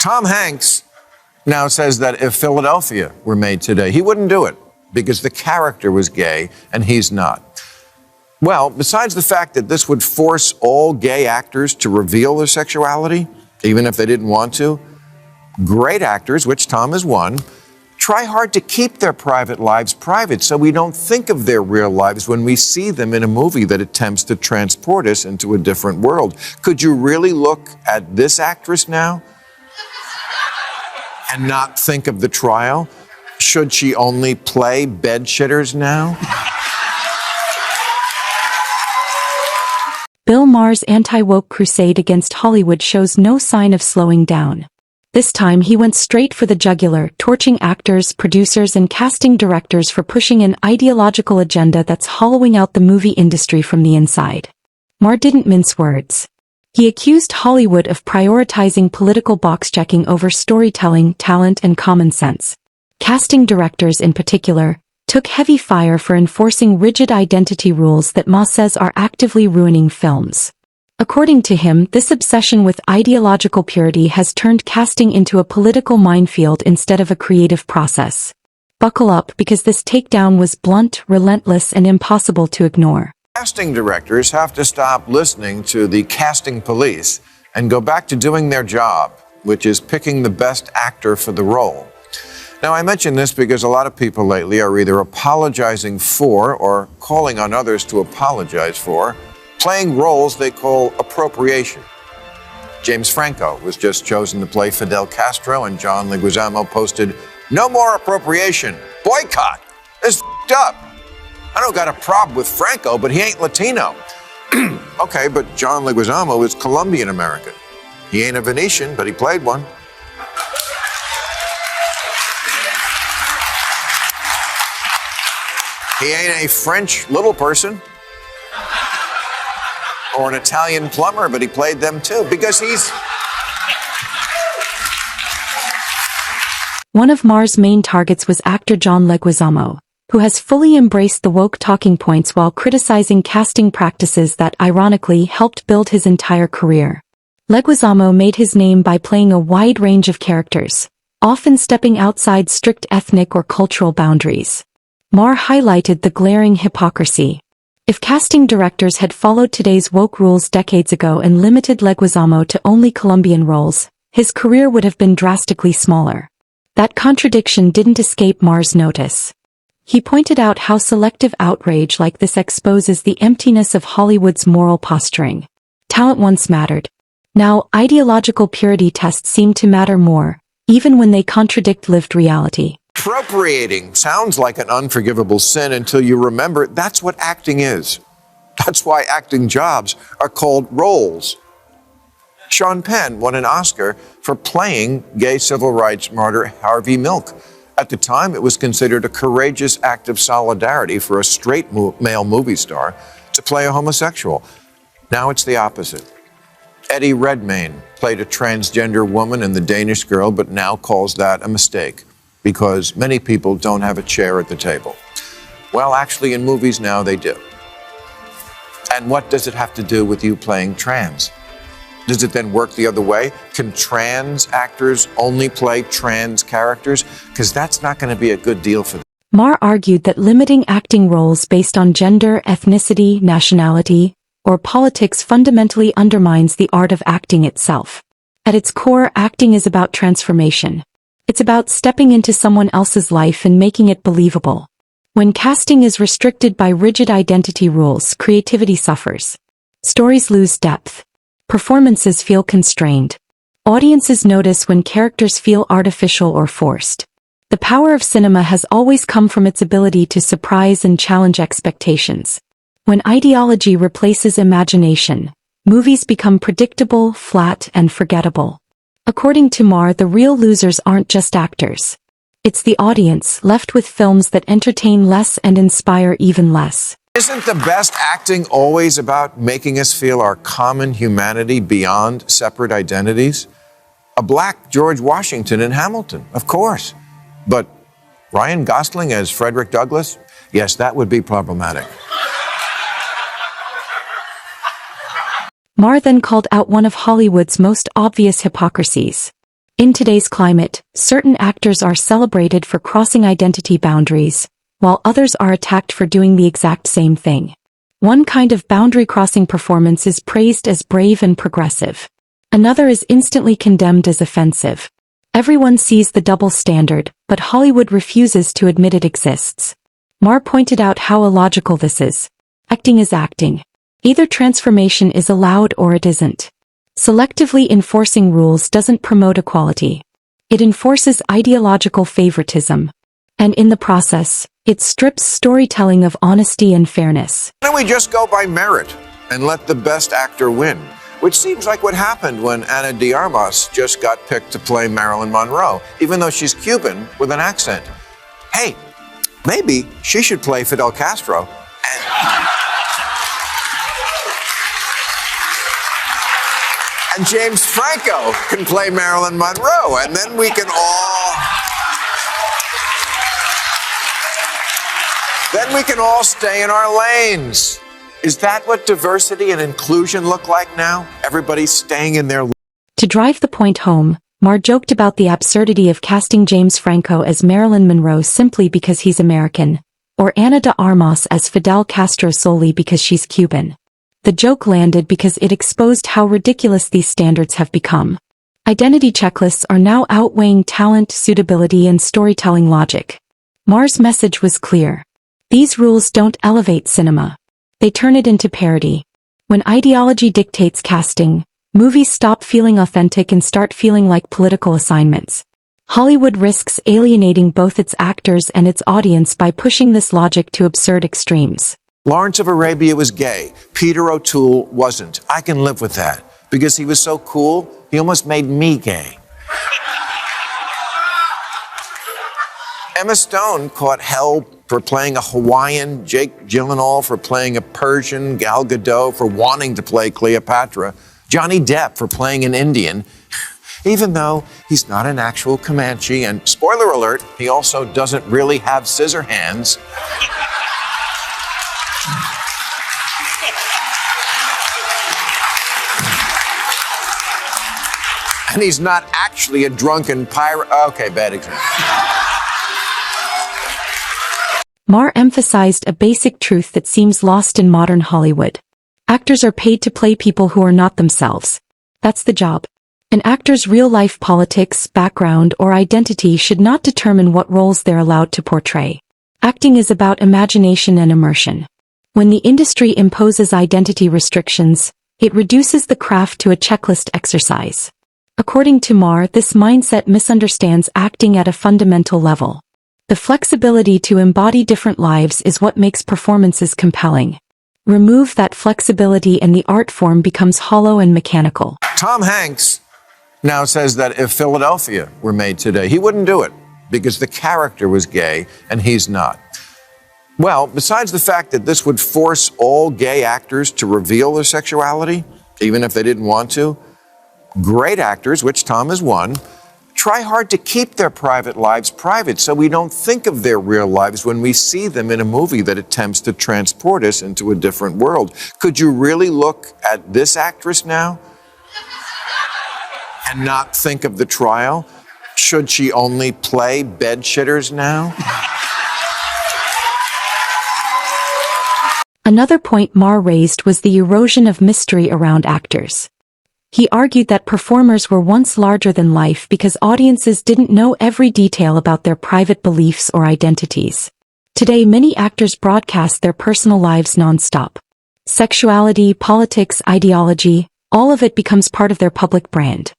Tom Hanks now says that if Philadelphia were made today, he wouldn't do it because the character was gay and he's not. Well, besides the fact that this would force all gay actors to reveal their sexuality, even if they didn't want to, great actors, which Tom is one, try hard to keep their private lives private so we don't think of their real lives when we see them in a movie that attempts to transport us into a different world. Could you really look at this actress now and not think of the trial? Should she only play bed shitters now? Bill Maher's anti-woke crusade against Hollywood shows no sign of slowing down. This time he went straight for the jugular, torching actors, producers, and casting directors for pushing an ideological agenda that's hollowing out the movie industry from the inside. Maher didn't mince words. He accused Hollywood of prioritizing political box-checking over storytelling, talent, and common sense. Casting directors in particular took heavy fire for enforcing rigid identity rules that Maher says are actively ruining films. According to him, this obsession with ideological purity has turned casting into a political minefield instead of a creative process. Buckle up, because this takedown was blunt, relentless, and impossible to ignore. Casting directors have to stop listening to the casting police and go back to doing their job, which is picking the best actor for the role. Now, I mention this because a lot of people lately are either apologizing for or calling on others to apologize for playing roles they call appropriation. James Franco was just chosen to play Fidel Castro, and John Leguizamo posted, "No more appropriation. Boycott. It's f***ed up. I don't got a problem with Franco, but he ain't Latino." Okay, but John Leguizamo is Colombian American. He ain't a Venetian, but he played one. He ain't a French little person or an Italian plumber, but he played them too, because he's... One of Maher's main targets was actor John Leguizamo, who has fully embraced the woke talking points while criticizing casting practices that ironically helped build his entire career. Leguizamo made his name by playing a wide range of characters, often stepping outside strict ethnic or cultural boundaries. Maher highlighted the glaring hypocrisy. If casting directors had followed today's woke rules decades ago and limited Leguizamo to only Colombian roles, his career would have been drastically smaller. That contradiction didn't escape Maher's notice. He pointed out how selective outrage like this exposes the emptiness of Hollywood's moral posturing. Talent once mattered. Now, ideological purity tests seem to matter more, even when they contradict lived reality. Appropriating sounds like an unforgivable sin until you remember that's what acting is. That's why acting jobs are called roles. Sean Penn won an Oscar for playing gay civil rights martyr Harvey Milk. At the time, it was considered a courageous act of solidarity for a straight male movie star to play a homosexual. Now it's the opposite. Eddie Redmayne played a transgender woman in The Danish Girl, but now calls that a mistake, because many people don't have a chair at the table. Well, actually, in movies now, they do. And what does it have to do with you playing trans? Does it then work the other way? Can trans actors only play trans characters? Because that's not going to be a good deal for them. Maher argued that limiting acting roles based on gender, ethnicity, nationality, or politics fundamentally undermines the art of acting itself. At its core, acting is about transformation. It's about stepping into someone else's life and making it believable. When casting is restricted by rigid identity rules, creativity suffers. Stories lose depth. Performances feel constrained. Audiences notice when characters feel artificial or forced. The power of cinema has always come from its ability to surprise and challenge expectations. When ideology replaces imagination, movies become predictable, flat, and forgettable. According to Maher, the real losers aren't just actors. It's the audience, left with films that entertain less and inspire even less. Isn't the best acting always about making us feel our common humanity beyond separate identities? A black George Washington in Hamilton, of course. But Ryan Gosling as Frederick Douglass? Yes, that would be problematic. Maher then called out one of Hollywood's most obvious hypocrisies. In today's climate, certain actors are celebrated for crossing identity boundaries, while others are attacked for doing the exact same thing. One kind of boundary-crossing performance is praised as brave and progressive. Another is instantly condemned as offensive. Everyone sees the double standard, but Hollywood refuses to admit it exists. Maher pointed out how illogical this is. Acting is acting. Either transformation is allowed or it isn't. Selectively enforcing rules doesn't promote equality. It enforces ideological favoritism. And in the process, it strips storytelling of honesty and fairness. Why don't we just go by merit and let the best actor win? Which seems like what happened when Ana de Armas just got picked to play Marilyn Monroe, even though she's Cuban with an accent. Hey, maybe she should play Fidel Castro. And James Franco can play Marilyn Monroe, and then we can all stay in our lanes. Is that what diversity and inclusion look like now? Everybody's staying in their... To drive the point home, Maher joked about the absurdity of casting James Franco as Marilyn Monroe simply because he's American, or Ana de Armas as Fidel Castro solely because she's Cuban. The joke landed because it exposed how ridiculous these standards have become. Identity checklists are now outweighing talent, suitability, and storytelling logic. Maher's message was clear. These rules don't elevate cinema. They turn it into parody. When ideology dictates casting, movies stop feeling authentic and start feeling like political assignments. Hollywood risks alienating both its actors and its audience by pushing this logic to absurd extremes. Lawrence of Arabia was gay. Peter O'Toole wasn't. I can live with that. Because he was so cool, he almost made me gay. Emma Stone caught hell for playing a Hawaiian, Jake Gyllenhaal for playing a Persian, Gal Gadot for wanting to play Cleopatra, Johnny Depp for playing an Indian, even though he's not an actual Comanche, and spoiler alert, he also doesn't really have scissor hands. And he's not actually a drunken pirate. Okay, bad example. Maher emphasized a basic truth that seems lost in modern Hollywood. Actors are paid to play people who are not themselves. That's the job. An actor's real-life politics, background, or identity should not determine what roles they're allowed to portray. Acting is about imagination and immersion. When the industry imposes identity restrictions, it reduces the craft to a checklist exercise. According to Maher, this mindset misunderstands acting at a fundamental level. The flexibility to embody different lives is what makes performances compelling. Remove that flexibility and the art form becomes hollow and mechanical. Tom Hanks now says that if Philadelphia were made today, he wouldn't do it because the character was gay and he's not. Well, besides the fact that this would force all gay actors to reveal their sexuality, even if they didn't want to, great actors, which Tom is one, try hard to keep their private lives private so we don't think of their real lives when we see them in a movie that attempts to transport us into a different world. Could you really look at this actress now and not think of the trial? Should she only play bedshitters now? Another point Maher raised was the erosion of mystery around actors. He argued that performers were once larger than life because audiences didn't know every detail about their private beliefs or identities. Today, many actors broadcast their personal lives nonstop. Sexuality, politics, ideology, all of it becomes part of their public brand.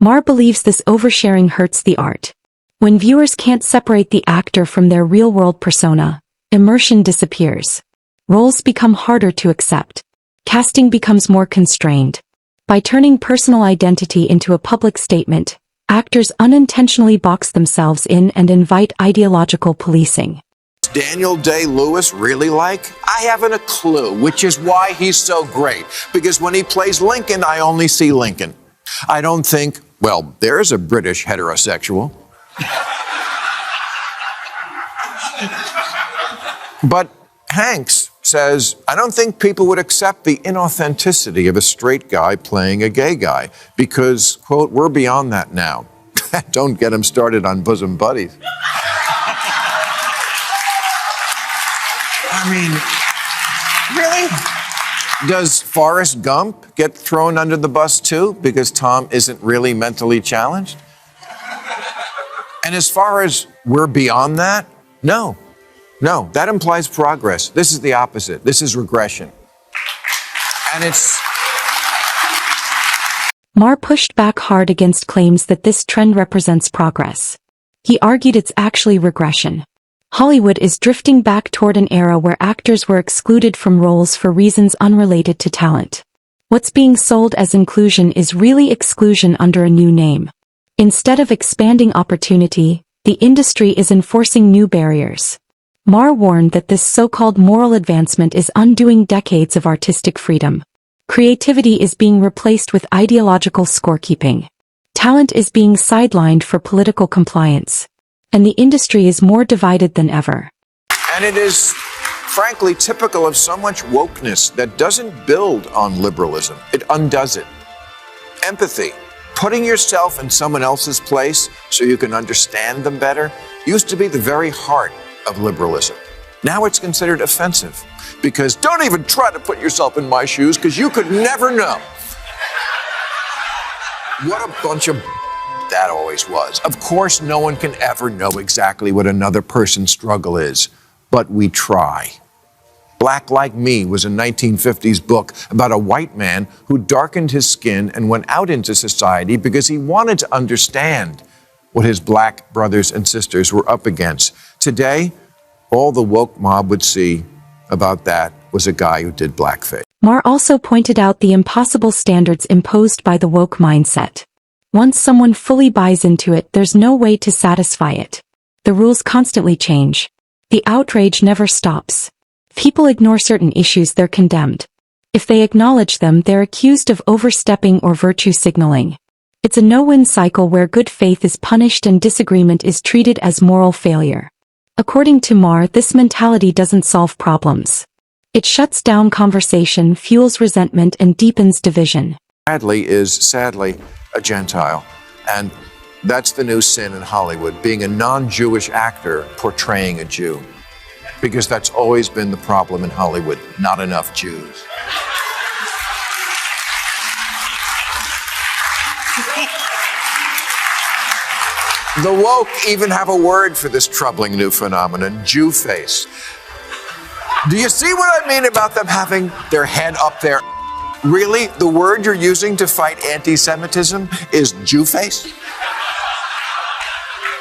Maher believes this oversharing hurts the art. When viewers can't separate the actor from their real-world persona, immersion disappears. Roles become harder to accept. Casting becomes more constrained. By turning personal identity into a public statement, actors unintentionally box themselves in and invite ideological policing. Daniel Day-Lewis really like? I haven't a clue, which is why he's so great. Because when he plays Lincoln, I only see Lincoln. I don't think, well, there's a British heterosexual. But Hanks says, I don't think people would accept the inauthenticity of a straight guy playing a gay guy because, quote, we're beyond that now. Don't get him started on bosom buddies. I mean, really? Does Forrest Gump get thrown under the bus too because Tom isn't really mentally challenged? And as far as we're beyond that, no, that implies progress. This is the opposite. This is regression. And it's... Maher pushed back hard against claims that this trend represents progress. He argued it's actually regression. Hollywood is drifting back toward an era where actors were excluded from roles for reasons unrelated to talent. What's being sold as inclusion is really exclusion under a new name. Instead of expanding opportunity, the industry is enforcing new barriers. Maher warned that this so-called moral advancement is undoing decades of artistic freedom. Creativity is being replaced with ideological scorekeeping. Talent is being sidelined for political compliance. And the industry is more divided than ever. And it is, frankly, typical of so much wokeness that doesn't build on liberalism. It undoes it. Empathy, putting yourself in someone else's place so you can understand them better, used to be the very heart of liberalism. Now it's considered offensive because don't even try to put yourself in my shoes because you could never know. What a bunch of that always was. Of course, no one can ever know exactly what another person's struggle is, but we try. Black Like Me was a 1950s book about a white man who darkened his skin and went out into society because he wanted to understand what his black brothers and sisters were up against. Today, all the woke mob would see about that was a guy who did blackface. Maher also pointed out the impossible standards imposed by the woke mindset. Once someone fully buys into it, there's no way to satisfy it. The rules constantly change. The outrage never stops. People ignore certain issues, they're condemned. If they acknowledge them, they're accused of overstepping or virtue signaling. It's a no-win cycle where good faith is punished and disagreement is treated as moral failure. According to Maher, this mentality doesn't solve problems. It shuts down conversation, fuels resentment, and deepens division. Bradley is, sadly, a Gentile. And that's the new sin in Hollywood, being a non-Jewish actor portraying a Jew. Because that's always been the problem in Hollywood, not enough Jews. The woke even have a word for this troubling new phenomenon, Jewface. Do you see what I mean about them having their head up there? Really? The word you're using to fight anti-Semitism is Jewface?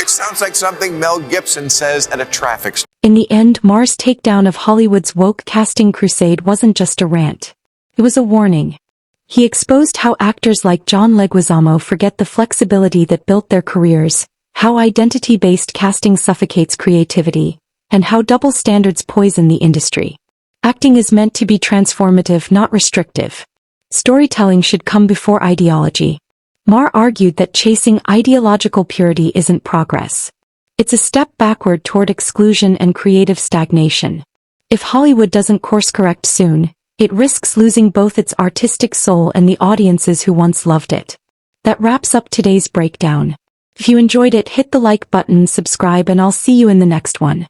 It sounds like something Mel Gibson says at a traffic stop. In the end, Maher's takedown of Hollywood's woke casting crusade wasn't just a rant. It was a warning. He exposed how actors like John Leguizamo forget the flexibility that built their careers, how identity-based casting suffocates creativity, and how double standards poison the industry. Acting is meant to be transformative, not restrictive. Storytelling should come before ideology. Maher argued that chasing ideological purity isn't progress. It's a step backward toward exclusion and creative stagnation. If Hollywood doesn't course-correct soon, it risks losing both its artistic soul and the audiences who once loved it. That wraps up today's breakdown. If you enjoyed it, hit the like button, subscribe, and I'll see you in the next one.